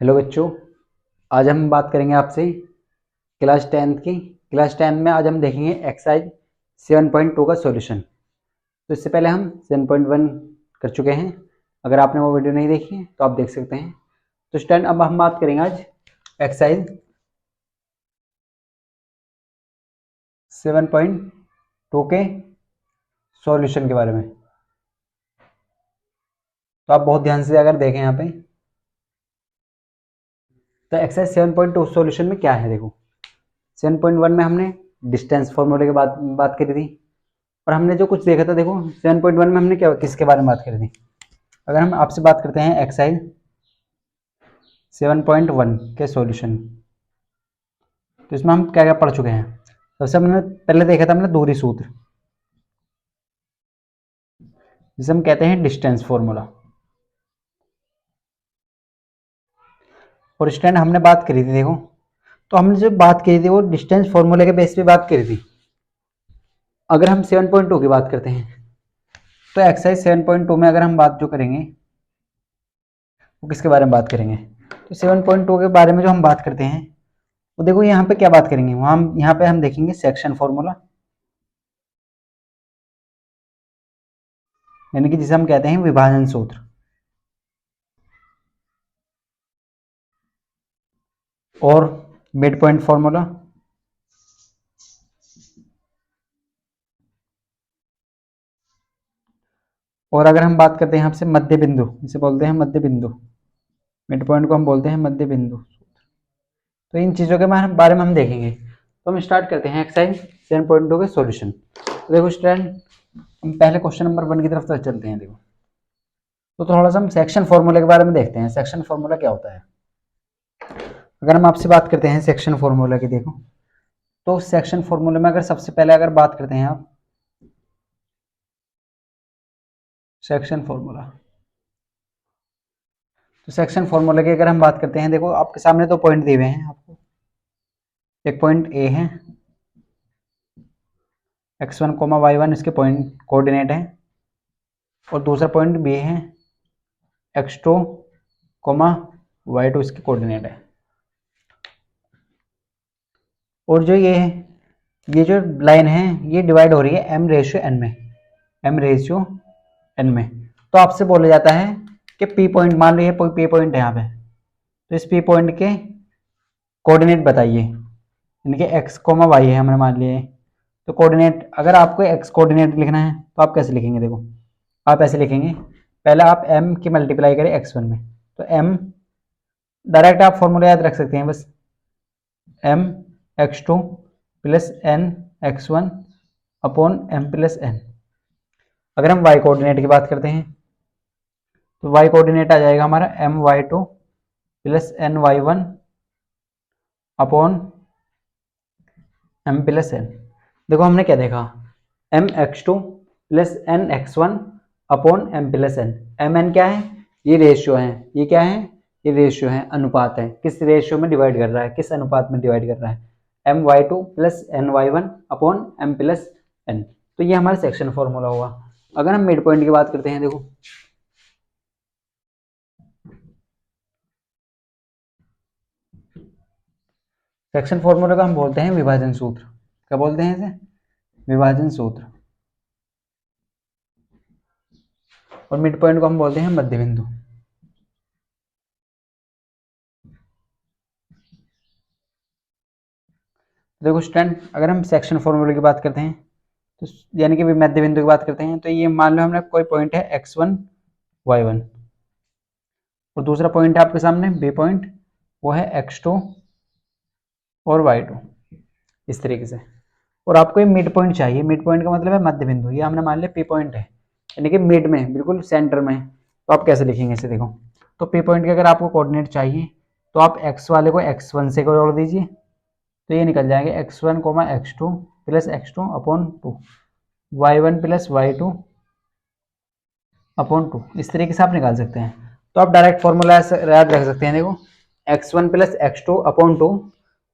Hello बच्चों, आज हम बात करेंगे आपसे क्लास 10th की। क्लास 10 में आज हम देखेंगे एक्सरसाइज 7.2 का सॉल्यूशन। तो इससे पहले हम 7.1 कर चुके हैं। अगर आपने वो वीडियो नहीं देखी है तो आप देख सकते हैं। तो स्टूडेंट, अब हम बात करेंगे आज एक्सरसाइज 7.2 के सॉल्यूशन के बारे में। तो आप बहुत ध्यान से अगर देखें यहाँ पे, तो एक्सरसाइज 7.2 सॉल्यूशन में क्या है। देखो, 7.1 में हमने डिस्टेंस फॉर्मूले की बात करी थी, और हमने जो कुछ देखा था, देखो 7.1 में हमने क्या किसके बारे में बात करी थी। अगर हम आपसे बात करते हैं एक्सरसाइज 7.1 के सॉल्यूशन, तो इसमें हम क्या क्या पढ़ चुके हैं। सबसे हमने पहले देखा था हमने दूरी सूत्र, जिसे हम कहते हैं डिस्टेंस फॉर्मूला। और स्टैंड हमने बात करी थी, देखो तो हमने जो बात करी थी वो डिस्टेंस फॉर्मूले के बेस पे बात करी थी। अगर हम 7.2 की बात करते हैं, तो एक्सरसाइज 7.2 में अगर हम बात जो करेंगे वो किसके बारे में बात करेंगे। तो 7.2 के बारे में जो हम बात करते हैं, तो देखो यहाँ पे क्या बात करेंगे, वहां यहाँ पे हम देखेंगे सेक्शन फॉर्मूला, यानी कि जिसे हम कहते हैं विभाजन सूत्र। और मिड पॉइंट फॉर्मूला, और अगर हम बात करते हैं आपसे मध्य बिंदु, जिसे बोलते हैं मध्य बिंदु, मिड पॉइंट को हम बोलते हैं मध्य बिंदु। तो इन चीज़ों के बारे में हम देखेंगे। तो हम स्टार्ट करते हैं एक्सरसाइज 7.2 के सॉल्यूशन। तो देखो स्टूडेंट, हम पहले क्वेश्चन नंबर 1 की तरफ तो चलते हैं। देखो, तो थोड़ा सा हम सेक्शन फॉर्मूले के बारे में देखते हैं। सेक्शन फॉर्मूला क्या होता है। अगर हम आपसे बात करते हैं सेक्शन फॉर्मूला की, देखो तो सेक्शन फॉर्मूले में अगर सबसे पहले अगर बात करते हैं आप सेक्शन फॉर्मूला, तो सेक्शन फॉर्मूला की अगर हम बात करते हैं, देखो आपके सामने तो पॉइंट दिए हुए हैं आपको। एक पॉइंट ए है, x1 y1 इसके पॉइंट कोऑर्डिनेट है, और दूसरा पॉइंट बी है x2 y2 इसके कोऑर्डिनेट है। और जो ये जो लाइन है ये डिवाइड हो रही है m रेशियो n में, m रेशियो n में। तो आपसे बोला जाता है कि p पॉइंट, मान लीजिए p पॉइंट है यहाँ पे, तो इस p पॉइंट के कोऑर्डिनेट बताइए, यानी कि x y है हमने मान लिए। तो कोऑर्डिनेट, अगर आपको x कोऑर्डिनेट लिखना है तो आप कैसे लिखेंगे। देखो आप ऐसे लिखेंगे, पहले आप m की मल्टीप्लाई करें x1 में, तो m डायरेक्ट आप फॉर्मूला याद रख सकते हैं, बस m x2 plus n x1 upon m plus n। अगर हम y कोऑर्डिनेट की बात करते हैं, तो y कोऑर्डिनेट आ जाएगा हमारा m y2 plus n y1 upon m plus n। देखो हमने क्या देखा, m x2 plus n x1 upon m plus n। m n क्या है, ये रेशियो है। ये क्या है, ये रेशियो है, अनुपात है। किस रेशियो में डिवाइड कर रहा है, किस अनुपात में डिवाइड कर रहा है, m y2 plus n y1 upon m plus n। तो ये हमारा सेक्शन फॉर्मूला हुआ। अगर हम मिड पॉइंट की बात करते हैं, देखो सेक्शन फॉर्मूला का हम बोलते हैं विभाजन सूत्र। क्या बोलते हैं इसे, विभाजन सूत्र। और मिड पॉइंट को हम बोलते हैं मध्य बिंदु। देखो स्टूडेंट, अगर हम सेक्शन फॉर्मूले की बात करते हैं, तो यानी कि मध्य बिंदु की बात करते हैं, तो ये मान लो हमने कोई पॉइंट है x1 y1, और दूसरा पॉइंट है आपके सामने b पॉइंट, वो है x2 और y2, इस तरीके से। और आपको ये मिड पॉइंट चाहिए। मिड पॉइंट का मतलब है मध्य बिंदु। ये हमने मान लिया p पॉइंट है, यानी कि मिड में, बिल्कुल सेंटर में। तो आप कैसे लिखेंगे इसे, देखो तो p पॉइंट के अगर आपको कोऑर्डिनेट चाहिए, तो आप x वाले को x1 से जोड़ दीजिए, तो ये निकल जाएंगे x1 x2 plus x2 upon 2, y1 plus y2 upon 2। इस तरीके से आप निकाल सकते हैं। तो आप डायरेक्ट फॉर्मूला याद रख सकते हैं। देखो x1 plus x2 upon 2,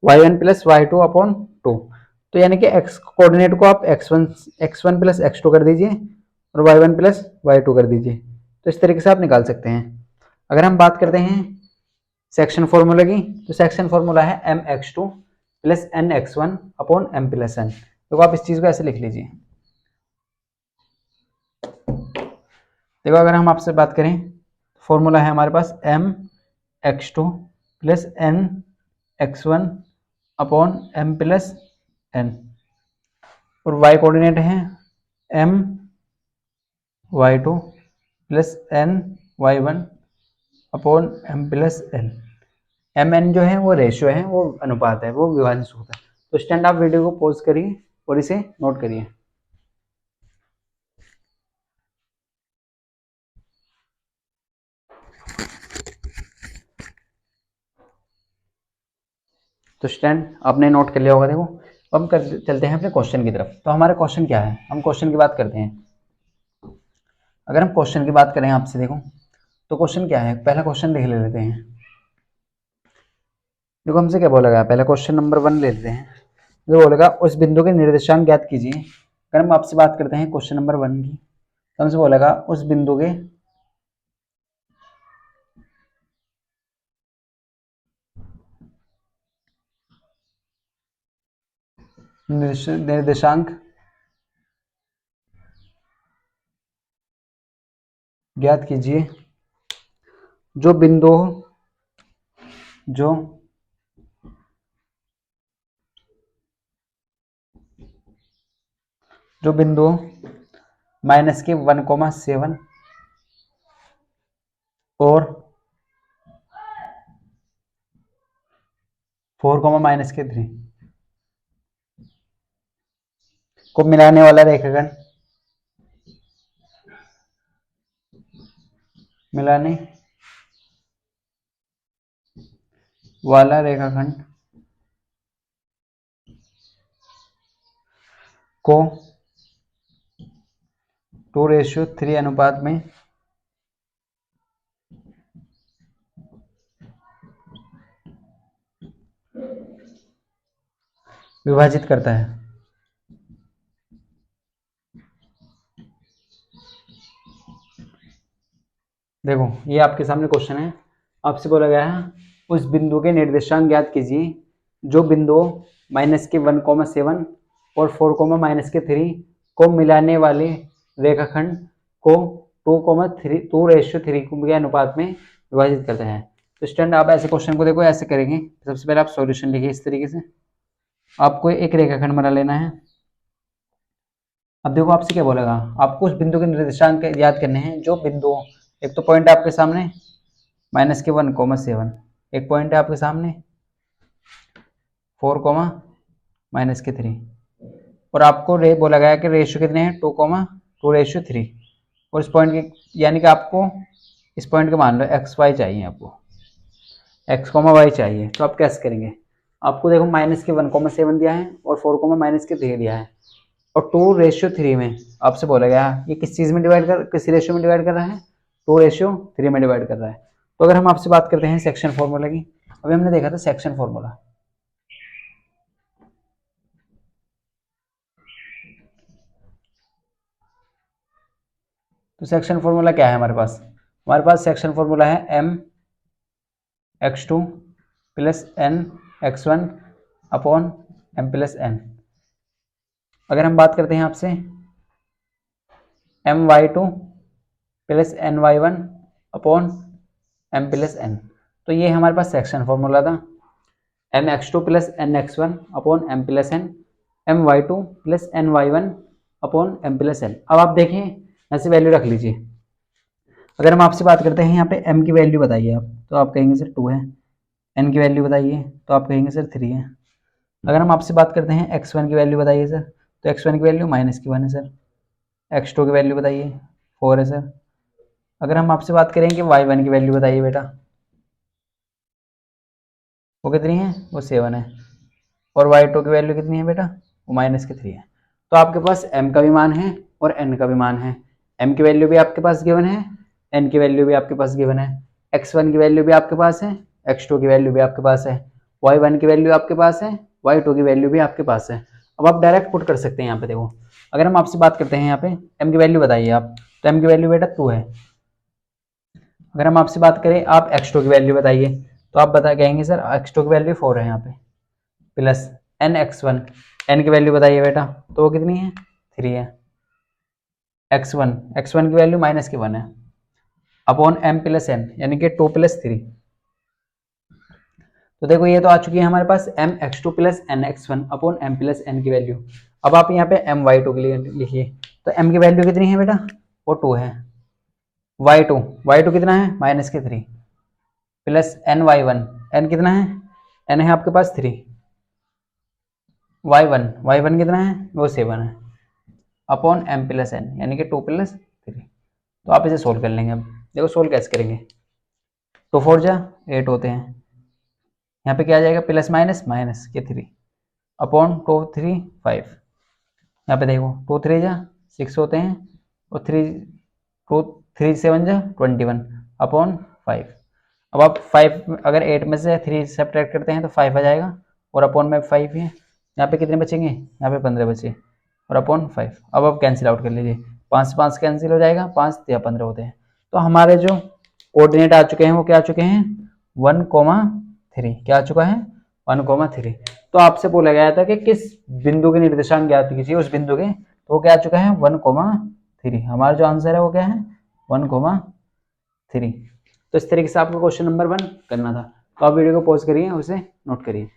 y1 plus y2 upon 2। तो यानी कि x कोऑर्डिनेट को आप x1 प्लस x2 कर दीजिए, और y1 प्लस y2 कर दीजिए। तो इस तरीके से आप निकाल सकते हैं। अगर हम बात करते हैं सेक्शन फॉर्मूला की, तो सेक्शन फॉर्मूला है mx2 plus nx1 upon m plus n। तो आप इस चीज को ऐसे लिख लीजिए। देखो अगर हम आपसे बात करें, फॉर्मूला है हमारे पास mx2 plus nx1 upon m plus n, और y कोऑर्डिनेट है my2 plus ny1 upon m plus n। M N जो है वो रेशियो है, वो अनुपात है, वो विभाजन सूत्र है। तो स्टैंड आप वीडियो को पॉज करिए और इसे नोट करिए। तो स्टैंड आपने नोट कर लिया होगा। देखो अब हम चलते हैं अपने क्वेश्चन की तरफ। तो हमारा क्वेश्चन क्या है, हम क्वेश्चन की बात करते हैं। अगर हम क्वेश्चन की बात करें आपसे, देखो तो क्वेश्चन क्या है, पहला क्वेश्चन देख लेते हैं। देखो हमसे क्या बोला गया, पहला क्वेश्चन नंबर 1 ले लेते हैं। जो बोलेगा उस बिंदु के निर्देशांक ज्ञात कीजिए। अगर हम आपसे बात करते हैं क्वेश्चन नंबर 1 की, तो हमसे बोलेगा उस बिंदु के निर्देशांक ज्ञात कीजिए जो बिंदु माइनस के 1,7 और 4, माइनस के 3 को मिलाने वाला रेखाखंड, मिलाने वाला रेखाखंड को 2:3 अनुपात में विभाजित करता है। देखो ये आपके सामने क्वेश्चन है, आपसे बोला गया है उस बिंदु के निर्देशांक ज्ञात कीजिए जो बिंदु माइनस के 1,7 और 4, माइनस के 3 को मिलाने वाले रेखाखंड को 2:3 के अनुपात में विभाजित करता है। तो स्टूडेंट आप ऐसे क्वेश्चन को देखो ऐसे करेंगे, सबसे पहले आप सॉल्यूशन लिखिए इस तरीके से। आपको एक रेखाखंड बना लेना है। अब देखो आपसे क्या बोलेगा, आपको उस बिंदु के निर्देशांक याद करने हैं जो बिंदु, एक तो पॉइंट आपके सामने माइनस के 1,7, एक पॉइंट है आपके सामने 4, माइनस के 3, और आपको बोला गया कि रेशियो कितने हैं 2,3, और इस पॉइंट के यानी कि आपको इस पॉइंट के मान लो एक्स वाई चाहिए, आपको एक्स वाई चाहिए। तो आप कैसे करेंगे, आपको देखो माइनस के 1,7 दिया है और 4, माइनस के 3 दिया है, और 2:3 में आपसे बोला गया ये किस चीज़ में डिवाइड कर, किस रेशियो में डिवाइड कर रहा है, 2:3 में डिवाइड कर रहा है। तो अगर हम आपसे बात करते हैं सेक्शन फॉर्मूला की, अभी हमने देखा था सेक्शन फॉर्मूला। तो सेक्शन फॉर्मूला क्या है हमारे पास सेक्शन फॉर्मूला है mx2 plus nx1 upon m plus n। अगर हम बात करते हैं आपसे my2 plus ny1 upon m plus n, तो ये हमारे पास सेक्शन फॉर्मूला था। mx2 plus nx1 upon m plus n, my2 plus ny1 upon m plus n। अब आप देखें ऐसे वैल्यू रख लीजिए। अगर हम आपसे बात करते हैं यहाँ पे m की वैल्यू बताइए आप, तो आप कहेंगे सर 2 है। n की वैल्यू बताइए तो आप कहेंगे सर 3 है। अगर हम आपसे बात करते हैं x1 की वैल्यू बताइए सर, तो x1 की वैल्यू माइनस की 1 है सर। x2 की वैल्यू बताइए 4 है सर। अगर हम आपसे बात करें कि y1 की वैल्यू बताइए बेटा, वो कितनी है, वो 7 है, और y2 की वैल्यू कितनी है बेटा, वो माइनस की 3 है। तो आपके पास m का भी मान है और n का भी मान है। m की वैल्यू भी आपके पास गिवन है, n की वैल्यू भी आपके पास गिवन है। x1 की वैल्यू भी आपके पास है, x2 की वैल्यू भी आपके पास है, y1 की वैल्यू आपके पास है, y2 की वैल्यू भी आपके पास है। अब आप डायरेक्ट पुट कर सकते हैं यहाँ पे। देखो अगर हम आपसे बात करते हैं यहाँ पे m की वैल्यू बताइए आप, तो m की वैल्यू बेटा 2 है। अगर हम आपसे बात करें आप x2 की वैल्यू बताइए, तो आप बता कहेंगे सर x2 की वैल्यू 4 है यहाँ पे, प्लस n x1, n की वैल्यू बताइए बेटा, तो वो कितनी है 3 है, x1 की वैल्यू माइनस की 1 है, अपॉन m प्लस n यानी कि 2 प्लस 3। तो देखो ये तो आ चुकी है हमारे पास m x2 plus n x1 upon m plus n की वैल्यू। अब आप यहाँ पे m y2 के लिए लिखिए, तो m की वैल्यू कितनी है बेटा, वो 2 है, y2 कितना है माइनस के 3, प्लस n y1, n कितना है, n है आपके पास 3, y1 कितना है वो 7 है, अपॉन m प्लस n यानी कि 2 प्लस 3। तो आप इसे सोल्व कर लेंगे। अब देखो सोल्व कैसे करेंगे, 2 4 जा 8 होते हैं, यहाँ पे क्या आ जाएगा प्लस माइनस माइनस के 3 अपॉन 2 3 5, यहाँ पे देखो 2 3 जा 6 होते हैं और 3 7 जा 21 अपॉन 5। अब आप 5 अगर 8 में से 3 सब्ट्रैक्ट करते हैं तो 5 आ जाएगा, और अपॉन में 5 है, यहाँ पे कितने बचेंगे, यहाँ पे 15 बचे और अपॉन 5। अब आप कैंसिल आउट कर लीजिए, 5 से 5 कैंसिल हो जाएगा, 5 या 15 होते हैं। तो हमारे जो कोऑर्डिनेट आ चुके हैं वो क्या आ चुके हैं 1,3, क्या आ चुका है 1,3। तो आपसे बोला गया था कि किस बिंदु के निर्देशांक ज्ञात कीजिए उस बिंदु के, तो वो क्या आ चुका है 1,3। हमारा जो आंसर है वो क्या है 1,3। तो इस तरीके से आपको क्वेश्चन नंबर 1 करना था। तो आप वीडियो को पॉज करिए, उसे नोट करिए।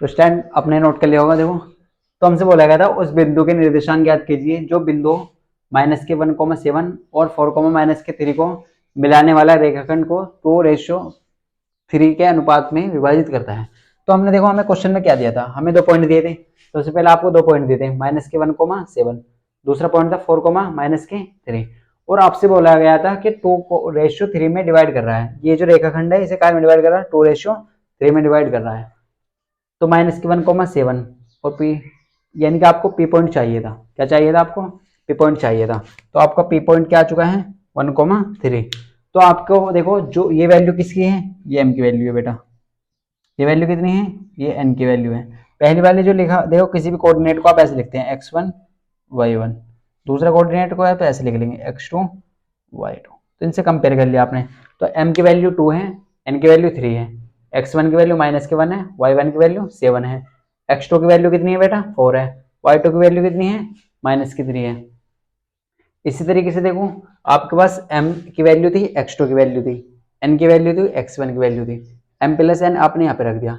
तो स्टैंड अपने नोट कर लिया होगा। देखो तो हमसे बोला गया था उस बिंदु के निर्देशांक ज्ञात कीजिए जो बिंदु माइनस के 1,7 और 4, माइनस के 3 को मिलाने वाला रेखाखंड को 2:3 के अनुपात में विभाजित करता है। तो हमने देखो हमें क्वेश्चन में क्या दिया था, हमें 2 पॉइंट दिए थे। तो सबसे पहले आपको 2 पॉइंट दिए थे, माइनस के 1,7, दूसरा पॉइंट था 4, माइनस के 3, और आपसे बोला गया था कि 2:3 में डिवाइड कर रहा है। ये जो रेखाखंड है इसे काय में डिवाइड कर रहा है 2:3 में डिवाइड कर रहा है। तो माइनस के 1,7 और पी, यानी कि आपको पी पॉइंट चाहिए था। क्या चाहिए था आपको, पी पॉइंट चाहिए था। तो आपका पी पॉइंट क्या आ चुका है 1,3। तो आपको देखो जो ये वैल्यू किसकी है, ये एम की वैल्यू है बेटा, ये वैल्यू कितनी है, ये एन की वैल्यू है। पहली वाली जो लिखा देखो, किसी भी कोऑर्डिनेट को आप ऐसे लिखते हैं x1 y1, दूसरा कोऑर्डिनेट को आप ऐसे लिख लेंगे x2 y2। तो इनसे कंपेयर कर लिया आपने, तो m की वैल्यू 2 है, n की वैल्यू 3 है, x1 की वैल्यू माइनस के 1 है, y1 की वैल्यू 7 है, x2 की वैल्यू कितनी है बेटा 4 है, y2 की वैल्यू कितनी है माइनस की 3 है। इसी तरीके से देखो आपके पास m की वैल्यू थी, x2 की वैल्यू थी, n की वैल्यू थी, x1 की वैल्यू थी, m प्लस n आपने यहाँ पे रख दिया।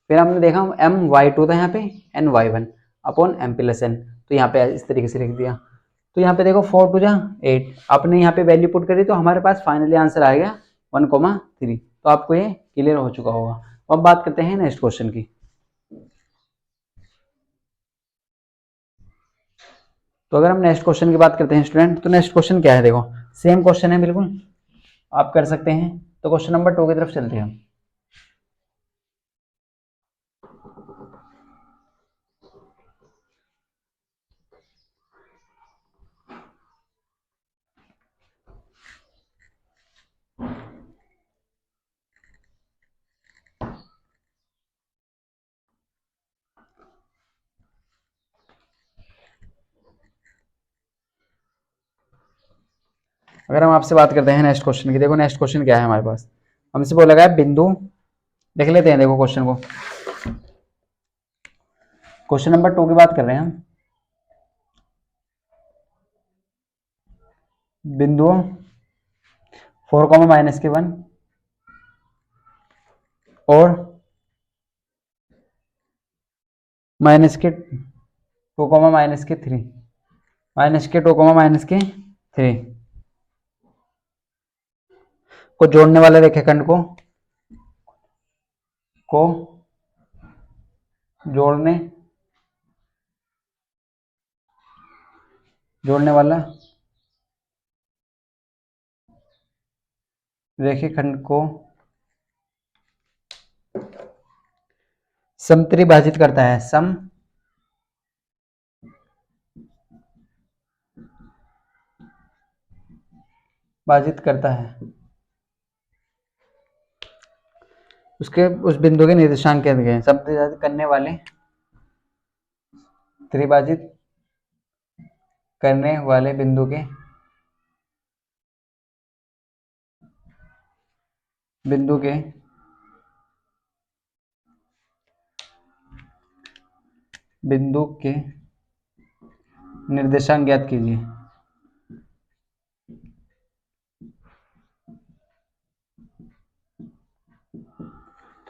फिर हमने देखा m y2 था यहाँ पे, n y1 upon m plus n, तो यहाँ पे इस तरीके से लिख दिया। तो यहाँ पे देखो 4 2 जा 8, आपने यहाँ पे वैल्यू पुट करी तो हमारे पास फाइनली आंसर आ गया 1,3। तो आपको ये क्लियर हो चुका होगा। अब बात करते हैं नेक्स्ट क्वेश्चन की। तो अगर हम नेक्स्ट क्वेश्चन की बात करते हैं स्टूडेंट, तो नेक्स्ट क्वेश्चन क्या है, देखो सेम क्वेश्चन है बिल्कुल, आप कर सकते हैं। तो क्वेश्चन नंबर 2 की तरफ चलते हैं हम। अगर हम आपसे बात करते हैं नेक्स्ट क्वेश्चन की, देखो नेक्स्ट क्वेश्चन क्या है हमारे पास, हमसे बोला गया बिंदु, देख लेते हैं देखो क्वेश्चन को। क्वेश्चन नंबर 2 की बात कर रहे हैं हम, बिंदुओं 4, माइनस के 1 और माइनस के 2, माइनस के 3, माइनस के 2, माइनस के 3 को जोड़ने वाले रेखाखंड को जोड़ने वाला रेखाखंड को समत्रिभाजित करता है, विभाजित करता है, उसके उस बिंदु के निर्देशांक क्या दिए हैं, त्रिभाजित करने वाले, त्रिभाजित करने वाले बिंदु के बिंदु के निर्देशांक ज्ञात कीजिए।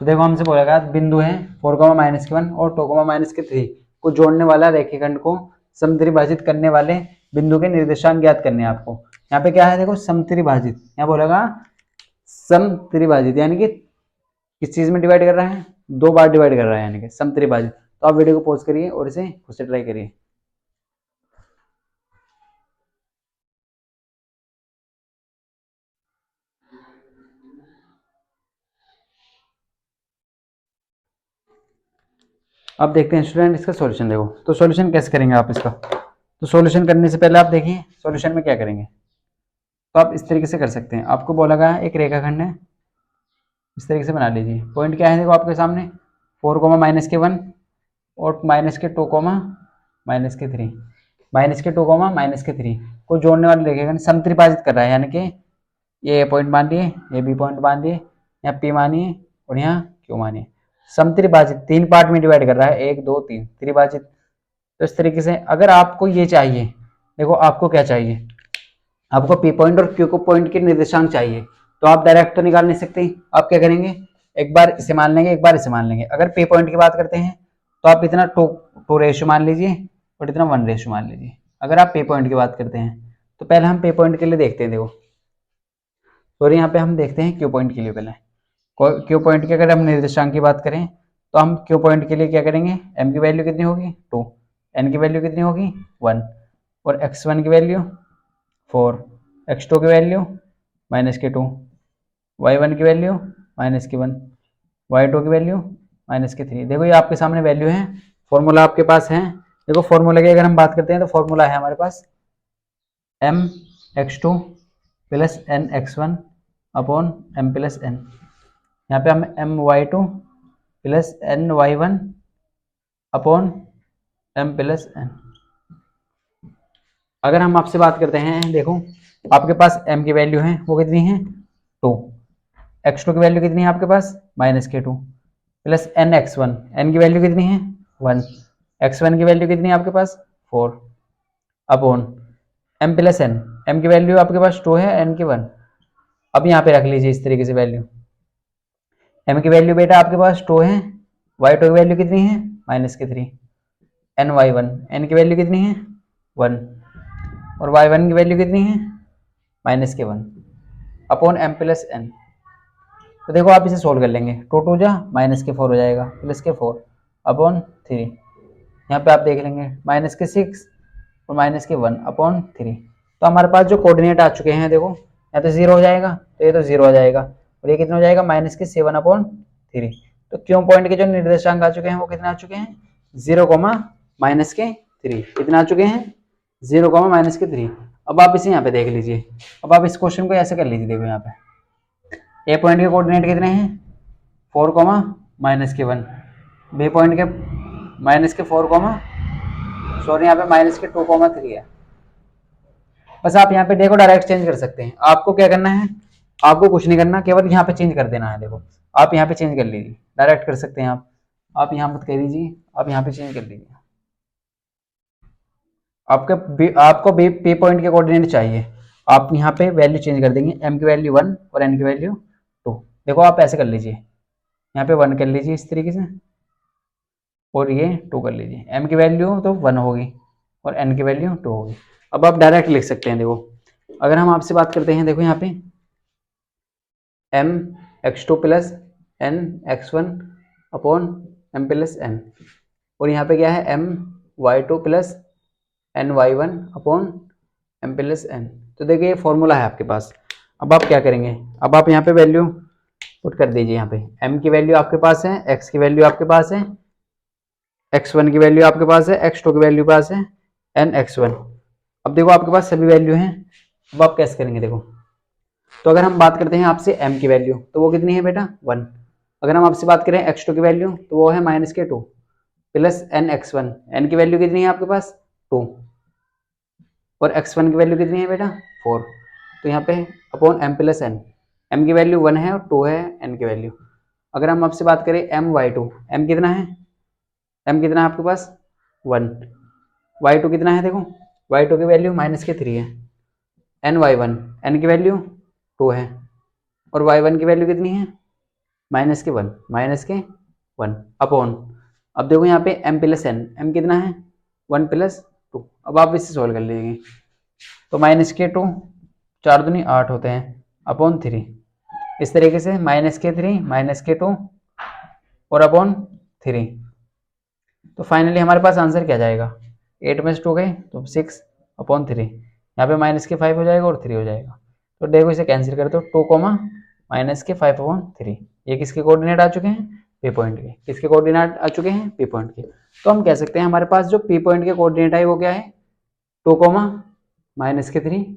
तो देखो हमसे बोलेगा बिंदु है 4,-1 और 2,-3 को जोड़ने वाला रेखाखंड को समत्रिभाजित करने वाले बिंदु के निर्देशांक ज्ञात करने हैं आपको। यहाँ पे क्या है देखो समत्रिभाजित, यहाँ बोलेगा समत्रिभाजित यानी कि किस चीज में डिवाइड कर रहा है, 2 बार डिवाइड कर रहा है यानी कि समत्रिभाजित। तो आप वीडियो को पॉज करिए और इसे खुद से ट्राई करिए। अब देखते हैं स्टूडेंट इसका सॉल्यूशन। देखो तो सॉल्यूशन कैसे करेंगे आप इसका, तो सॉल्यूशन करने से पहले आप देखिए सॉल्यूशन में क्या करेंगे। तो आप इस तरीके से कर सकते हैं, आपको बोला गया है एक रेखाखंड है, इस तरीके से बना लीजिए। पॉइंट क्या है देखो आपके सामने 4,-1 और -2,-3 -2,-3 को जोड़ने वाले रेखाखंड समत्रिभाजित कर रहा है, यानी कि ये पॉइंट मान लिए, ये बी पॉइंट मान लिए, यहाँ पी मानिए और यहाँ क्यू मानिए। समत्रिभाजित 3 पार्ट में डिवाइड कर रहा है, 1 2 3 त्रिभाजित। तो इस तरीके से अगर आपको ये चाहिए, देखो आपको क्या चाहिए, आपको पी पॉइंट और क्यू को पॉइंट के निर्देशांक चाहिए, तो आप डायरेक्ट तो निकाल नहीं सकते। आप क्या करेंगे, एक बार इसे मान लेंगे, एक बार इसे मान लेंगे। अगर पी पॉइंट की बात करते हैं तो आप इतना 2 रेशो मान लीजिए और इतना 1 रेशो मान लीजिए। अगर आप पी पॉइंट की बात करते हैं तो पहले हम पी पॉइंट के लिए देखते हैं। देखो सॉरी, यहाँ पे हम देखते हैं क्यू पॉइंट के लिए। पहले क्यू पॉइंट की अगर हम निर्देशांक की बात करें तो हम क्यू पॉइंट के लिए क्या करेंगे, एम की वैल्यू कितनी होगी 2, एन की वैल्यू कितनी होगी 1 और x1 की वैल्यू 4, x2 की वैल्यू -2, y1 की वैल्यू -1, y2 की वैल्यू -3। देखो ये आपके सामने वैल्यू है, फॉर्मूला आपके पास है। देखो फॉर्मूला की अगर हम बात करते हैं तो फॉर्मूला है हमारे पास mx2 + nx1 upon m + n। यहाँ पे हम my2 + ny1 upon m + n। अगर हम आपसे बात करते हैं, देखो आपके पास m की वैल्यू है वो कितनी है 2, x2 की वैल्यू कितनी है आपके पास -2 प्लस nx1, n की वैल्यू कितनी है 1, x1 की वैल्यू कितनी है आपके पास 4 अपॉन m + n, m की वैल्यू आपके पास 2 है, n की 1। अब यहाँ पे रख लीजिए इस तरीके से वैल्यू, m की वैल्यू बेटा आपके पास 2 है, y2 की वैल्यू कितनी है -3, ny1, n की वैल्यू कितनी है 1 और y1 की वैल्यू कितनी है -1 अपॉन m + n। तो देखो आप इसे सोल्व कर लेंगे, 2 2 जा -4 हो जाएगा, +4 अपॉन 3। यहाँ पे आप देख लेंगे -6 और -1 अपॉन 3। तो हमारे पास जो कोऑर्डिनेट आ चुके हैं, देखो या तो 0 हो जाएगा, तो ये तो 0 हो जाएगा और ये कितना हो जाएगा -7 अपॉन 3। तो क्यों पॉइंट के जो निर्देशांक आ चुके हैं वो कितने आ चुके हैं 0, -3। कितने आ चुके हैं 0, -3। अब आप इसे यहाँ पे देख लीजिए। अब आप इस क्वेश्चन को ऐसे कर लीजिए। देखो यहाँ पे ए पॉइंट के कोऑर्डिनेट कितने हैं 4, -1, बी पॉइंट के -4, सॉरी यहाँ पे -2, 3 है। बस आप यहाँ पे देखो डायरेक्ट चेंज कर सकते हैं। आपको क्या करना है, आपको कुछ नहीं करना, केवल यहाँ पे चेंज कर देना है। देखो आप यहाँ पे चेंज कर लीजिए, डायरेक्ट कर सकते हैं आप यहाँ मत कर दीजिए, आप यहाँ पे चेंज कर लीजिए। आपको बी पॉइंट के कोऑर्डिनेट चाहिए, आप यहाँ पे वैल्यू चेंज कर देंगे, m की वैल्यू 1 और n की वैल्यू 2। देखो आप ऐसे कर लीजिए, यहाँ पे 1 कर लीजिए इस तरीके से और ये 2 कर लीजिए। m की वैल्यू तो 1 होगी और n की वैल्यू 2 होगी। अब आप डायरेक्ट लिख सकते हैं। देखो अगर हम आपसे बात करते हैं, देखो यहाँ पे mx2 + nx1 upon m + n और यहाँ पे क्या है my2 + ny1 upon m + n। तो देखिए ये फॉर्मूला है आपके पास। अब आप क्या करेंगे, अब आप यहाँ पे वैल्यू पुट कर दीजिए। यहाँ पे m की वैल्यू आपके पास है, x की वैल्यू आपके पास है, x1 की वैल्यू आपके पास है, x2 की वैल्यू पास है, nx1। अब देखो आपके पास सभी वैल्यू हैं। अब आप कैसे करेंगे, देखो तो अगर हम बात करते हैं आपसे m की वैल्यू तो वो कितनी है बेटा 1। अगर हम आपसे बात करें x2 की वैल्यू तो वो है -2 प्लस n(x1), n की वैल्यू कितनी है आपके पास 2 और x1 की वैल्यू कितनी है बेटा 4। तो यहाँ पे upon m plus n, m की वैल्यू 1 है और 2 है n की वैल्यू। अगर हम आपसे बात करें my2, m कितना है, m कितना है आपके पास 1, y2 कितना है देखो, y2 की वैल्यू -3 है, ny1, n की वैल्यू 2 है और y1 की वैल्यू कितनी है -1 अपॉन, अब देखो यहाँ पे m प्लस n, m कितना है 1 प्लस 2। अब आप इससे सॉल्व कर लीजिए तो -2 4 दूनी 8 होते हैं अपॉन 3, इस तरीके से -3 -2 और अपॉन 3। तो फाइनली हमारे पास आंसर क्या जाएगा, 8 में से 2 गए तो 6 अपॉन 3, यहाँ पे -5 हो जाएगा और 3 हो जाएगा। तो देखो इसे कैंसिल कर दो, 2 -5 अपॉन 3, ये किसके कोऑर्डिनेट आ चुके हैं पी पॉइंट के, किसके कोऑर्डिनेट आ चुके हैं पी पॉइंट के। तो हम कह सकते हैं हमारे पास जो पी पॉइंट के कोऑर्डिनेट है वो क्या है 2 -3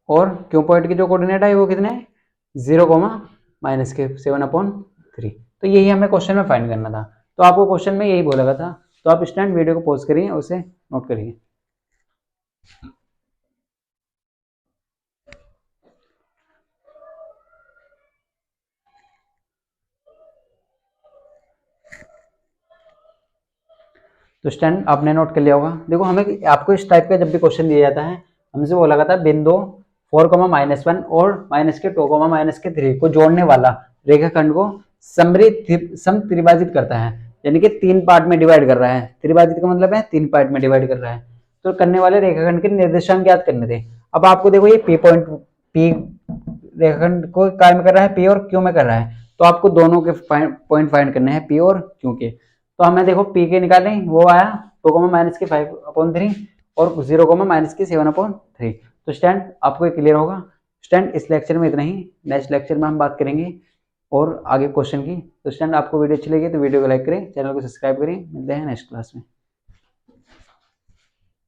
और क्यू पॉइंट के जो कोऑर्डिनेट है वो कितने हैं 0 -7 अपॉन 3। तो यही हमें क्वेश्चन में फाइंड करना था। तो आपको क्वेश्चन में यही बोला था, तो आप स्टूडेंट वीडियो को पॉज करिए और उसे नोट करिए। तो स्टूडेंट आपने नोट कर लिया होगा। देखो हमें आपको इस टाइप का जब भी क्वेश्चन दिया जाता है हमसे बोला गया था बिंदु 4, -1 और -2, -3 को जोड़ने वाला रेखाखंड को समत्रिभाजित करता है, यानी कि 3 पार्ट में डिवाइड कर रहा है। त्रिभाजित का मतलब है 3 पार्ट में डिवाइड कर रहा है। तो करने वाले रेखाखंड के निर्देशांक ज्ञात करने थे। अब आपको देखो ये पी पॉइंट, पी रेखाखंड को काय में कर रहा है पी और क्यू में कर रहा है, तो आपको दोनों के पॉइंट फाइंड करने हैं पी और क्यू के। तो हमें देखो पी के निकालें, वो आया 2 -5 अपॉन 3 और 0 -7 अपॉन 3। तो स्टैंड आपको क्लियर होगा। स्टैंड इस लेक्चर में इतना ही, नेक्स्ट लेक्चर में हम बात करेंगे और आगे क्वेश्चन की। तो स्टैंड आपको वीडियो अच्छी लगी तो वीडियो को लाइक करें, चैनल को सब्सक्राइब करें। मिलते हैं नेक्स्ट क्लास में।